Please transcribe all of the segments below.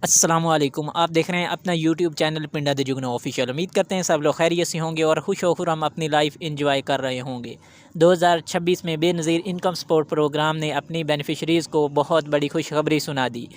अस्सलामुअलैकुम। आप देख रहे हैं अपना YouTube channel Pinda the Jugnu official. उम्मीद करते हैं सब लोग खैरियत से होंगे और खुश होकर हम अपनी लाइफ एंजॉय कर रहे होंगे। 2026 में बेनज़ीर इनकम सपोर्ट प्रोग्राम ने अपनी बेनिफिशरीज़ को बहुत बड़ी खुशखबरी सुना दी।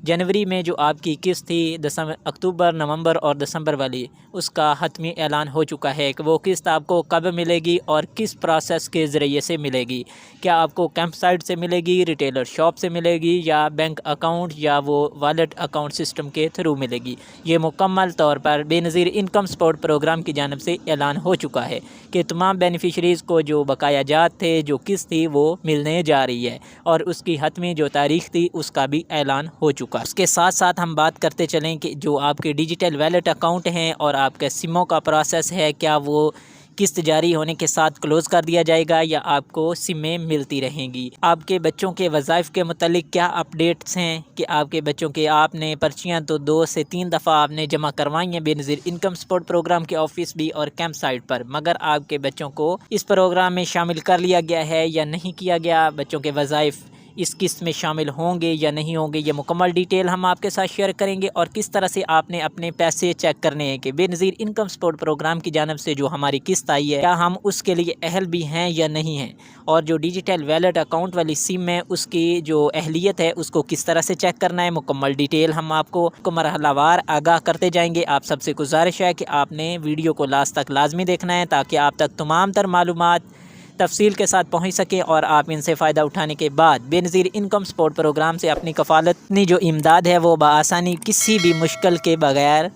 जनवरी में जो आपकी किस्त थी अक्टूबर, नवंबर और दिसंबर वाली, उसका हतमी ऐलान हो चुका है कि वो किस्त आपको कब मिलेगी और किस प्रोसेस के ज़रिए से मिलेगी। क्या आपको कैंप साइट से मिलेगी, रिटेलर शॉप से मिलेगी या बैंक अकाउंट या वो वॉलेट अकाउंट सिस्टम के थ्रू मिलेगी। ये मुकम्मल तौर पर बेनज़ीर इनकम सपोर्ट प्रोग्राम की जानिब से ऐलान हो चुका है कि तमाम बेनिफिशरीज़ को जो बकाया जात थे, जो किस्त थी, वो मिलने जा रही है और उसकी हतमी जो तारीख थी उसका भी ऐलान हो चुका। उसके साथ साथ हम बात करते चलें कि जो आपके डिजिटल वैलेट अकाउंट हैं और आपके सिमों का प्रोसेस है, क्या वो किस्त जारी होने के साथ क्लोज़ कर दिया जाएगा या आपको सिमें मिलती रहेंगी। आपके बच्चों के वज़ाइफ के मुतालिक क्या अपडेट्स हैं कि आपके बच्चों के आपने पर्चियाँ तो 2 से 3 दफ़ा आपने जमा करवाई हैं बेनज़ीर इनकम सपोर्ट प्रोग्राम के ऑफिस भी और कैंप साइट पर, मगर आपके बच्चों को इस प्रोग्राम में शामिल कर लिया गया है या नहीं किया गया। बच्चों के वज़ाइफ इस किस्त में शामिल होंगे या नहीं होंगे, ये मुकम्मल डिटेल हम आपके साथ शेयर करेंगे और किस तरह से आपने अपने पैसे चेक करने हैं कि बेनज़ीर इनकम सपोर्ट प्रोग्राम की जानिब से जो हमारी किस्त आई है क्या हम उसके लिए अहल भी हैं या नहीं हैं, और जो डिजिटल वैलेट अकाउंट वाली सिम है उसकी जो अहलियत है उसको किस तरह से चेक करना है। मुकम्मल डिटेल हम आपको मरहलावार आगाह करते जाएंगे। आप सबसे गुजारिश है कि आपने वीडियो को लास्ट तक लाजमी देखना है ताकि आप तक तमाम तर मालूमात तफसील के साथ पहुंच सके और आप इनसे फ़ायदा उठाने के बाद बेनज़ीर इनकम सपोर्ट प्रोग्राम से अपनी कफ़ालतनी जो इमदाद है वो बआसानी किसी भी मुश्किल के बगैर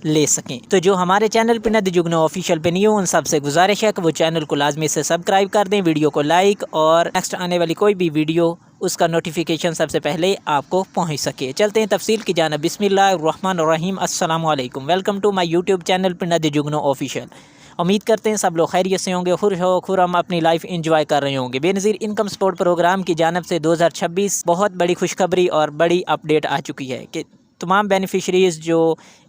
ले सकें। तो जो हमारे channel Pinda the Jugnu official पे न्यू, उन सबसे गुजारिश है कि वो चैनल को लाजमी से सब्सक्राइब कर दें, वीडियो को लाइक और नेक्स्ट आने वाली कोई भी वीडियो उसका नोटिफिकेशन सबसे पहले आपको पहुंच सके। चलते हैं तफसील की जानिब। बिस्मिल्लाहिर्रहमानिर्रहीम। अस्सलामु अलैकुम। Welcome to my YouTube channel Pinda the Jugnu official. उम्मीद करते हैं सब लोग खैरियत से होंगे, खुर हम अपनी लाइफ एंजॉय कर रहे होंगे। बेनज़ीर इनकम सपोर्ट प्रोग्राम की जानिब से 2026 बहुत बड़ी खुशखबरी और बड़ी अपडेट आ चुकी है कि तमाम बेनिफिशरीज़ जो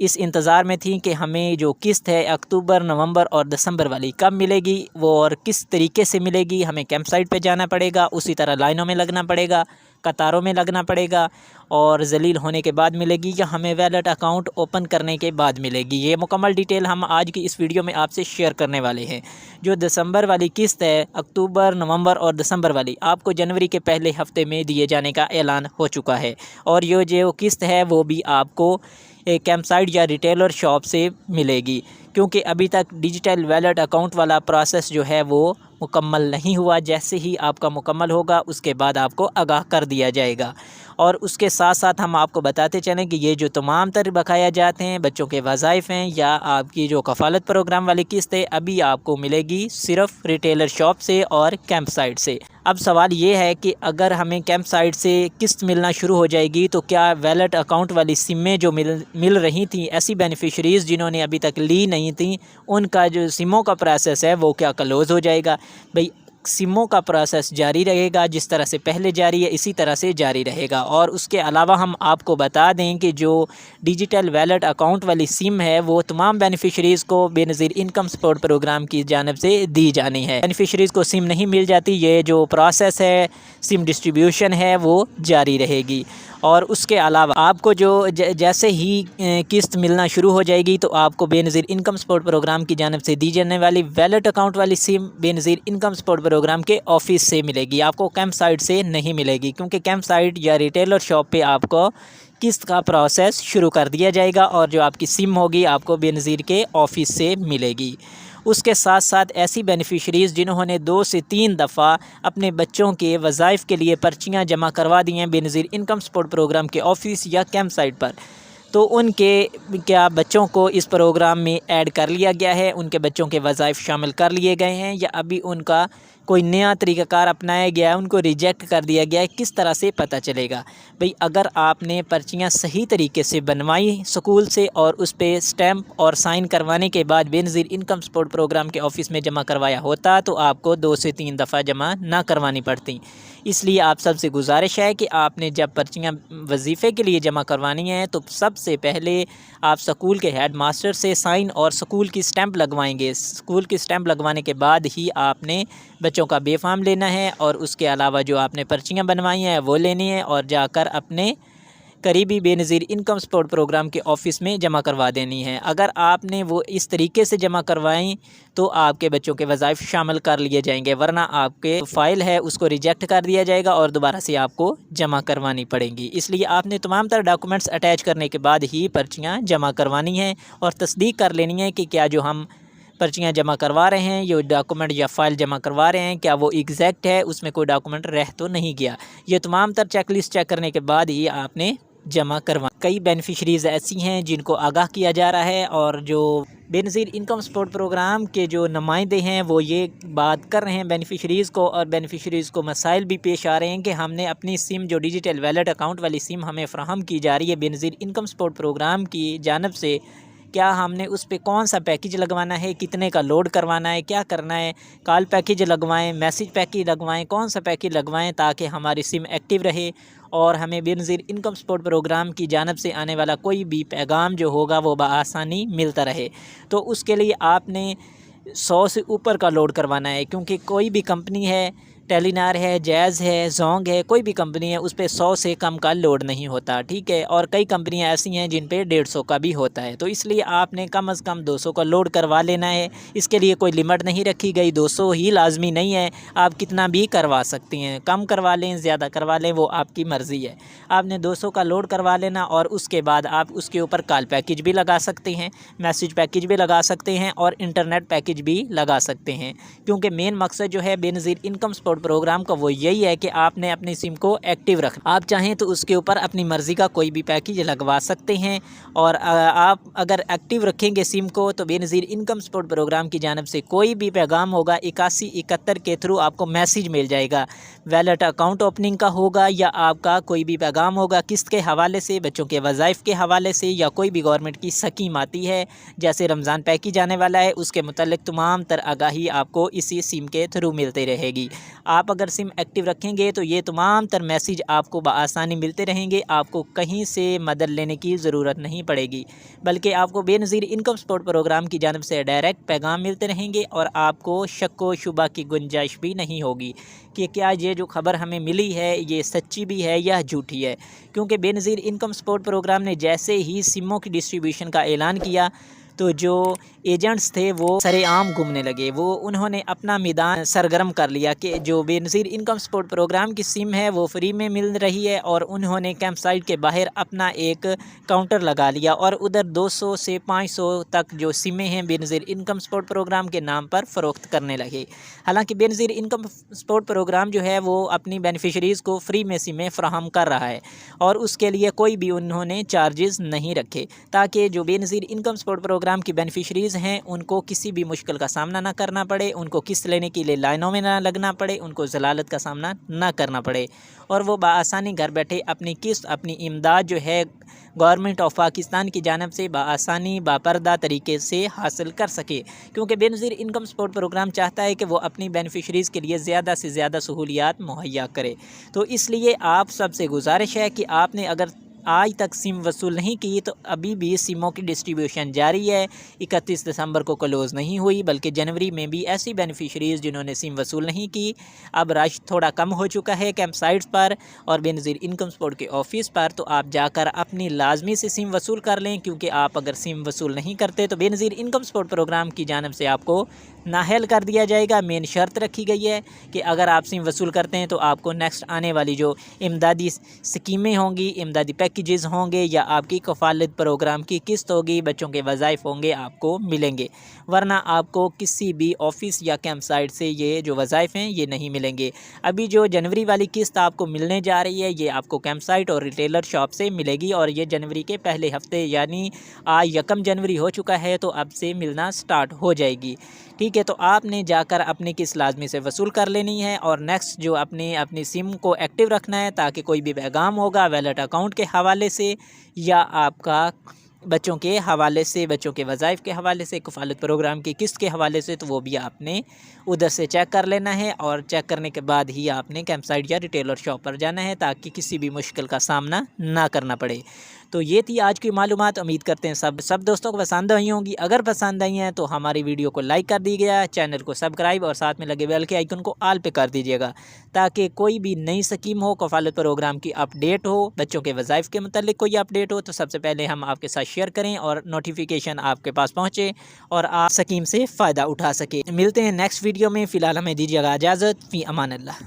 इस इंतज़ार में थी कि हमें जो किस्त है अक्टूबर, नवंबर और दिसंबर वाली कब मिलेगी वो और किस तरीके से मिलेगी। हमें कैंप साइट पे जाना पड़ेगा, उसी तरह लाइनों में लगना पड़ेगा, कतारों में लगना पड़ेगा और जलील होने के बाद मिलेगी या हमें वैलेट अकाउंट ओपन करने के बाद मिलेगी। ये मुकम्मल डिटेल हम आज की इस वीडियो में आपसे शेयर करने वाले हैं। जो दिसंबर वाली किस्त है, अक्टूबर, नवंबर और दिसंबर वाली, आपको जनवरी के पहले हफ्ते में दिए जाने का ऐलान हो चुका है और ये जो किस्त है वो भी आपको एक कैंप साइट या रिटेलर शॉप से मिलेगी, क्योंकि अभी तक डिजिटल वैलेट अकाउंट वाला प्रोसेस जो है वो मुकम्मल नहीं हुआ। जैसे ही आपका मुकम्मल होगा उसके बाद आपको आगाह कर दिया जाएगा। और उसके साथ साथ हम आपको बताते चलें कि ये जो तमाम तर बकाया जाते हैं, बच्चों के वज़ाइफ हैं या आपकी जो कफ़ालत प्रोग्राम वाली किस्त है, अभी आपको मिलेगी सिर्फ़ रिटेलर शॉप से और कैंप साइट से। अब सवाल ये है कि अगर हमें कैंप साइट से किस्त मिलना शुरू हो जाएगी तो क्या वैलेट अकाउंट वाली सिमें जो मिल रही थी, ऐसी बेनिफिशरीज़ जिन्होंने अभी तक ली नहीं थी, उनका जो सिमों का प्रोसेस है वो क्या क्लोज़ हो जाएगा? भाई, सिमों का प्रोसेस जारी रहेगा, जिस तरह से पहले जारी है इसी तरह से जारी रहेगा। और उसके अलावा हम आपको बता दें कि जो डिजिटल वैलेट अकाउंट वाली सिम है वो तमाम बेनिफिशरीज़ को बेनज़ीर इनकम सपोर्ट प्रोग्राम की जानिब से दी जानी है। बेनिफिशरीज़ को सिम नहीं मिल जाती, ये जो प्रोसेस है सिम डिस्ट्रीब्यूशन है वो जारी रहेगी। और उसके अलावा आपको जो जैसे ही किस्त मिलना शुरू हो जाएगी तो आपको बेनज़ीर इनकम सपोर्ट प्रोग्राम की जानिब से दी जाने वाली वैलेट अकाउंट वाली SIM Benazir income support program के ऑफिस से मिलेगी, आपको कैंप साइट से नहीं मिलेगी, क्योंकि कैंप साइट या रिटेलर शॉप पे आपको किस्त का प्रोसेस शुरू कर दिया जाएगा और जो आपकी सिम होगी आपको बेनज़ीर के ऑफिस से मिलेगी। उसके साथ साथ ऐसी बेनिफिशरीज़ जिन्होंने 2 से 3 दफ़ा अपने बच्चों के वज़ाइफ के लिए पर्चियाँ जमा करवा दी हैं बेनज़ीर इनकम सपोर्ट प्रोग्राम के ऑफिस या कैंप साइट पर, तो उनके क्या बच्चों को इस प्रोग्राम में ऐड कर लिया गया है, उनके बच्चों के वज़ाइफ शामिल कर लिए गए हैं या अभी उनका कोई नया तरीक़ाकार अपनाया गया है, उनको रिजेक्ट कर दिया गया है, किस तरह से पता चलेगा? भाई, अगर आपने पर्चियाँ सही तरीके से बनवाई स्कूल से और उस पर स्टैम्प और साइन करवाने के बाद बेनज़ीर इनकम सपोर्ट प्रोग्राम के ऑफिस में जमा करवाया होता तो आपको 2 से 3 दफ़ा जमा ना करवानी पड़ती। इसलिए आप सबसे गुजारिश है कि आपने जब पर्चियाँ वजीफ़े के लिए जमा करवानी है तो सबसे पहले आप स्कूल के हेड मास्टर से साइन और स्कूल की स्टैंप लगवाएंगे। स्कूल की स्टैंप लगवाने के बाद ही आपने बच्चों का बेफाम लेना है और उसके अलावा जो आपने पर्चियाँ बनवाई हैं वो लेनी है और जाकर अपने करीबी बेनज़ीर इनकम सपोर्ट प्रोग्राम के ऑफ़िस में जमा करवा देनी है। अगर आपने वो इस तरीके से जमा करवाएं तो आपके बच्चों के वज़ाइफ शामिल कर लिए जाएंगे, वरना आपके फ़ाइल है उसको रिजेक्ट कर दिया जाएगा और दोबारा से आपको जमा करवानी पड़ेंगी। इसलिए आपने तमाम तरह डॉक्यूमेंट्स अटैच करने के बाद ही पर्चियाँ जमा करवानी हैं और तस्दीक कर लेनी है कि क्या जो हम पर्चियाँ जमा करवा रहे हैं, ये डॉक्यूमेंट या फ़ाइल जमा करवा रहे हैं, क्या वो एग्जैक्ट है, उसमें कोई डॉक्यूमेंट रह तो नहीं गया। ये तमाम तर चेकलिस्ट चेक करने के बाद ही आपने जमा करवा। कई बेनिफिशरीज़ ऐसी हैं जिनको आगाह किया जा रहा है और जो बेनज़ीर इनकम सपोर्ट प्रोग्राम के जो नुमाइंदे हैं वो ये बात कर रहे हैं बेनिफिशरीज़ को, और बेनिफिशरीज़ को मसाइल भी पेश आ रहे हैं कि हमने अपनी सिम जो डिजिटल वैलेट अकाउंट वाली सिम हमें फ़राहम की जा रही है बेनज़ीर इनकम सपोर्ट प्रोग्राम की जानब से, क्या हमने उस पे कौन सा पैकेज लगवाना है, कितने का लोड करवाना है, क्या करना है, कॉल पैकेज लगवाएं, मैसेज पैकेज लगवाएं, कौन सा पैकेज लगवाएं ताकि हमारी सिम एक्टिव रहे और हमें बेनज़ीर इनकम सपोर्ट प्रोग्राम की जानब से आने वाला कोई भी पैगाम जो होगा वो बआसानी मिलता रहे। तो उसके लिए आपने 100 से ऊपर का लोड करवाना है, क्योंकि कोई भी कंपनी है, टेलीनार है, जैज़ है, जोंग है, कोई भी कंपनी है उस पे 100 से कम का लोड नहीं होता, ठीक है। और कई कंपनियां ऐसी हैं जिन पे 150 का भी होता है। तो इसलिए आपने कम से कम 200 का लोड करवा लेना है। इसके लिए कोई लिमिट नहीं रखी गई, 200 ही लाजमी नहीं है, आप कितना भी करवा सकती हैं, कम करवा लें, ज़्यादा करवा लें, वो आपकी मर्ज़ी है। आपने 200 का लोड करवा लेना और उसके बाद आप उसके ऊपर कॉल पैकेज भी लगा सकते हैं, मैसेज पैकेज भी लगा सकते हैं और इंटरनेट पैकेज भी लगा सकते हैं, क्योंकि मेन मकसद जो है बेनज़ीर इनकम सपोर्ट प्रोग्राम का वो यही है कि आपने अपनी सिम को एक्टिव रखना। आप चाहें तो उसके ऊपर अपनी मर्ज़ी का कोई भी पैकेज लगवा सकते हैं और आप अगर एक्टिव रखेंगे सिम को तो बेनज़ीर इनकम सपोर्ट प्रोग्राम की जानब से कोई भी पैगाम होगा 8171 के थ्रू आपको मैसेज मिल जाएगा। वैलेट अकाउंट ओपनिंग का होगा या आपका कोई भी पैगाम होगा किस्त के हवाले से, बच्चों के वज़ाइफ के हवाले से, या कोई भी गवर्नमेंट की स्कीम आती है जैसे रमज़ान पैकेज आने वाला है, उसके मुतल्लिक तमाम तर आगाही आपको इसी सिम के थ्रू मिलती रहेगी। आप अगर सिम एक्टिव रखेंगे तो ये तमाम तर मैसेज आपको बआसानी मिलते रहेंगे, आपको कहीं से मदद लेने की ज़रूरत नहीं पड़ेगी, बल्कि आपको बेनज़ीर इनकम सपोर्ट प्रोग्राम की जानब से डायरेक्ट पैगाम मिलते रहेंगे और आपको शक व शुबा की गुंजाइश भी नहीं होगी कि क्या ये जो ख़बर हमें मिली है ये सच्ची भी है या झूठी है। क्योंकि बेनज़ीर इनकम सपोर्ट प्रोग्राम ने जैसे ही सिमों की डिस्ट्रीब्यूशन का ऐलान किया तो जो एजेंट्स थे वो सरेआम घूमने लगे, वो उन्होंने अपना मैदान सरगर्म कर लिया कि जो बेनज़ीर इनकम सपोर्ट प्रोग्राम की सिम है वो फ्री में मिल रही है, और उन्होंने कैंप साइट के बाहर अपना एक काउंटर लगा लिया और उधर 200 से 500 तक जो सिमें हैं बेनज़ीर इनकम सपोर्ट प्रोग्राम के नाम पर फ़रोख्त करने लगे। हालांकि बेनज़ीर इनकम सपोर्ट प्रोग्राम जो है वो अपनी बेनिफिशरीज़ को फ्री में सिमें फ़राहम कर रहा है और उसके लिए कोई भी उन्होंने चार्जेस नहीं रखे, ताकि जो बेनज़ीर इनकम सपोर्ट प्रोग्राम की बेनिफिशरीज़ हैं उनको किसी भी मुश्किल का सामना ना करना पड़े, उनको किस्त लेने के लिए लाइनों में ना लगना पड़े, उनको ज़लालत का सामना ना करना पड़े और वो बआसानी घर बैठे अपनी किस्त, अपनी इमदाद जो है गवर्नमेंट ऑफ पाकिस्तान की जानब से बआसानी बापर्दा तरीके से हासिल कर सके। क्योंकि बेनज़ीर इनकम सपोर्ट प्रोग्राम चाहता है कि वो अपनी बेनिफिशरीज़ के लिए ज़्यादा से ज़्यादा सहूलियात मुहैया करे। तो इसलिए आप सबसे गुजारिश है कि आपने अगर आज तक सिम वसूल नहीं की तो अभी भी सिमों की डिस्ट्रीब्यूशन जारी है। 31 दिसंबर को क्लोज़ नहीं हुई, बल्कि जनवरी में भी ऐसी बेनिफिशरीज़ जिन्होंने सिम वसूल नहीं की, अब रश थोड़ा कम हो चुका है कैंप साइट्स पर और बेनज़ीर इनकम सपोर्ट के ऑफ़िस पर। तो आप जाकर अपनी लाजमी से सिम वसूल कर लें, क्योंकि आप अगर सिम वसूल नहीं करते तो बेनज़ीर इनकम सपोर्ट प्रोग्राम की जानब से आपको नाअहल कर दिया जाएगा। मेन शर्त रखी गई है कि अगर आप सिम वसूल करते हैं तो आपको नेक्स्ट आने वाली जो इमदादी स्कीमें होंगी, इमदादी पैकेजेस होंगे या आपकी कफ़ालत प्रोग्राम की किस्त होगी, बच्चों के वज़ाइफ होंगे, आपको मिलेंगे, वरना आपको किसी भी ऑफ़िस या कैंप साइट से ये जो वज़ाइफ हैं ये नहीं मिलेंगे। अभी जो जनवरी वाली किस्त आपको मिलने जा रही है ये आपको कैंप साइट और रिटेलर शॉप से मिलेगी और ये जनवरी के पहले हफ्ते यानी आज 1 जनवरी हो चुका है तो अब से मिलना स्टार्ट हो जाएगी। ठीक है, तो आपने जाकर अपनी किस्त लाजमी से वसूल कर लेनी है और नेक्स्ट जो अपनी सिम को एक्टिव रखना है ताकि कोई भी पैगाम होगा वैलेट अकाउंट के हवाले से या आपका बच्चों के हवाले से, बच्चों के वज़ाइफ के हवाले से, कफ़ालत प्रोग्राम की किस्त के हवाले से, तो वो भी आपने उधर से चेक कर लेना है और चेक करने के बाद ही आपने कैंप साइट या रिटेलर शॉप पर जाना है ताकि किसी भी मुश्किल का सामना ना करना पड़े। तो ये थी आज की मालूमात। उम्मीद करते हैं सब दोस्तों को पसंद आई होंगी। अगर पसंद आई हैं तो हमारी वीडियो को लाइक कर दीजिएगा, चैनल को सब्सक्राइब और साथ में लगे बेल के आइकन को ऑल पे कर दीजिएगा, ताकि कोई भी नई स्कीम हो, कफ़ालत प्रोग्राम की अपडेट हो, बच्चों के वज़ाइफ के मतलब कोई अपडेट हो तो सबसे पहले हम आपके साथ शेयर करें और नोटिफिकेशन आपके पास पहुँचे और आप स्कीम से फ़ायदा उठा सके। मिलते हैं नेक्स्ट वीडियो में। फ़िलहाल हमें दीजिएगा इजाज़त। फ़ी अमान अल्लाह।